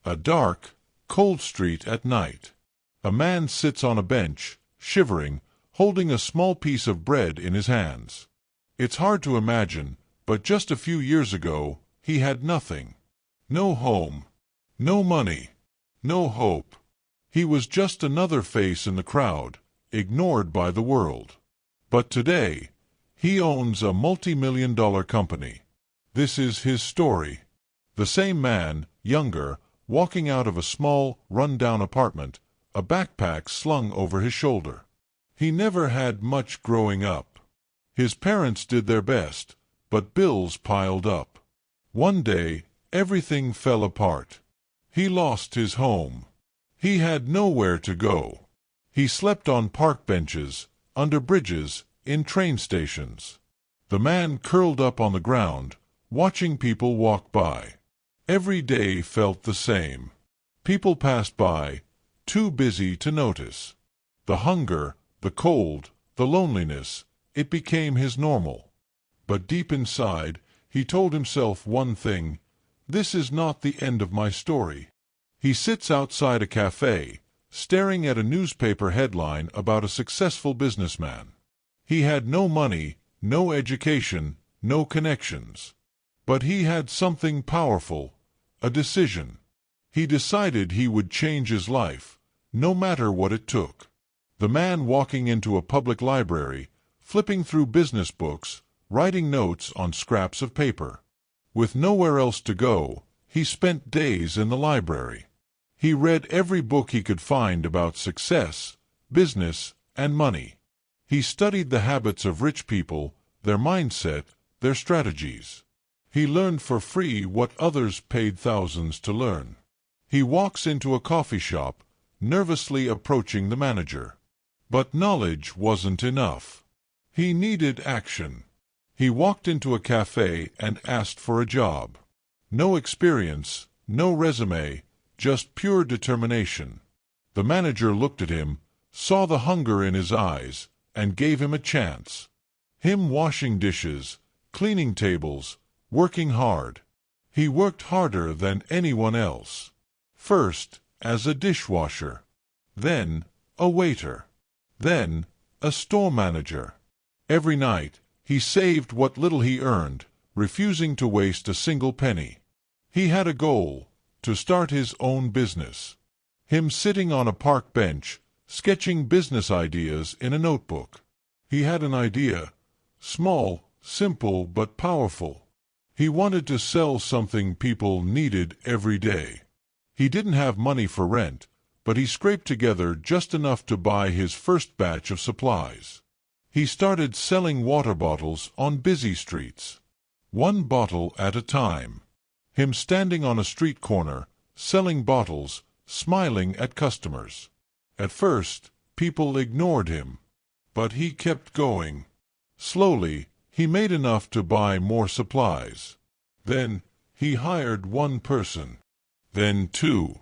A dark, cold street at night. A man sits on a bench, shivering, holding a small piece of bread in his hands. It's hard to imagine, but just a few years ago, he had nothing. No home. No money. No hope. He was just another face in the crowd, ignored by the world. But today, he owns a multi-million-dollar company. This is his story. The same man, younger, walking out of a small, run-down apartment, a backpack slung over his shoulder. He never had much growing up. His parents did their best, but bills piled up. One day, everything fell apart. He lost his home. He had nowhere to go. He slept on park benches, under bridges, in train stations. The man curled up on the ground, watching people walk by. Every day felt the same. People passed by, too busy to notice. The hunger, the cold, the loneliness, it became his normal. But deep inside, he told himself one thing: this is not the end of my story. He sits outside a cafe, staring at a newspaper headline about a successful businessman. He had no money, no education, no connections. But he had something powerful, a decision. He decided he would change his life, no matter what it took. The man walking into a public library, flipping through business books, writing notes on scraps of paper. With nowhere else to go, he spent days in the library. He read every book he could find about success, business, and money. He studied the habits of rich people, their mindset, their strategies. He learned for free what others paid thousands to learn. He walks into a coffee shop, nervously approaching the manager. But knowledge wasn't enough. He needed action. He walked into a cafe and asked for a job. No experience, no resume, just pure determination. The manager looked at him, saw the hunger in his eyes, and gave him a chance. Him washing dishes, cleaning tables, working hard. He worked harder than anyone else. First, as a dishwasher. Then, a waiter. Then, a store manager. Every night, he saved what little he earned, refusing to waste a single penny. He had a goal: to start his own business. Him sitting on a park bench, sketching business ideas in a notebook. He had an idea, small, simple, but powerful. He wanted to sell something people needed every day. He didn't have money for rent, but he scraped together just enough to buy his first batch of supplies. He started selling water bottles on busy streets. One bottle at a time. Him standing on a street corner, selling bottles, smiling at customers. At first, people ignored him. But he kept going. Slowly, he made enough to buy more supplies. Then, he hired one person. Then two.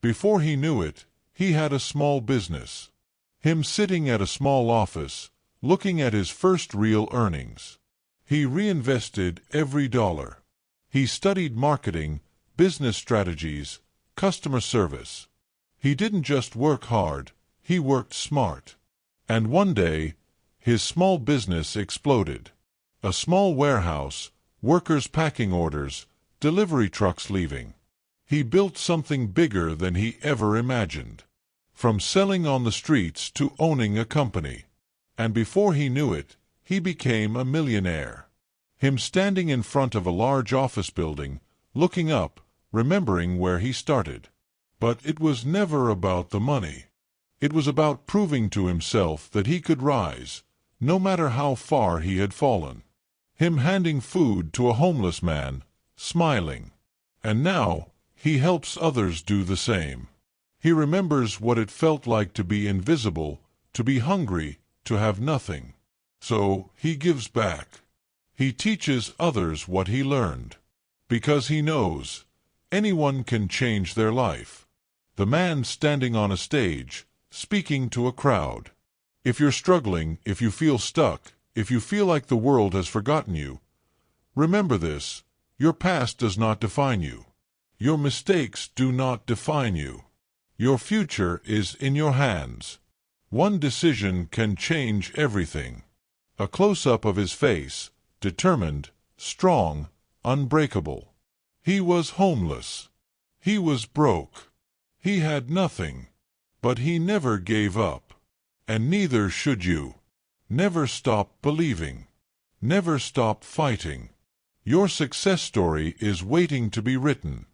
Before he knew it, he had a small business. Him sitting at a small office, looking at his first real earnings. He reinvested every dollar. He studied marketing, business strategies, customer service. He didn't just work hard, he worked smart. And one day, his small business exploded. A small warehouse, workers packing orders, delivery trucks leaving. He built something bigger than he ever imagined. From selling on the streets to owning a company. And before he knew it, he became a millionaire. Him standing in front of a large office building, looking up, remembering where he started. But it was never about the money. It was about proving to himself that he could rise, no matter how far he had fallen. Him handing food to a homeless man, smiling. And now, he helps others do the same. He remembers what it felt like to be invisible, to be hungry, to have nothing. So, he gives back. He teaches others what he learned. Because he knows, anyone can change their life. The man standing on a stage, speaking to a crowd. If you're struggling, if you feel stuck, if you feel like the world has forgotten you, remember this: your past does not define you. Your mistakes do not define you. Your future is in your hands. One decision can change everything. A close-up of his face, determined, strong, unbreakable. He was homeless. He was broke. He had nothing. But he never gave up. And neither should you. Never stop believing. Never stop fighting. Your success story is waiting to be written.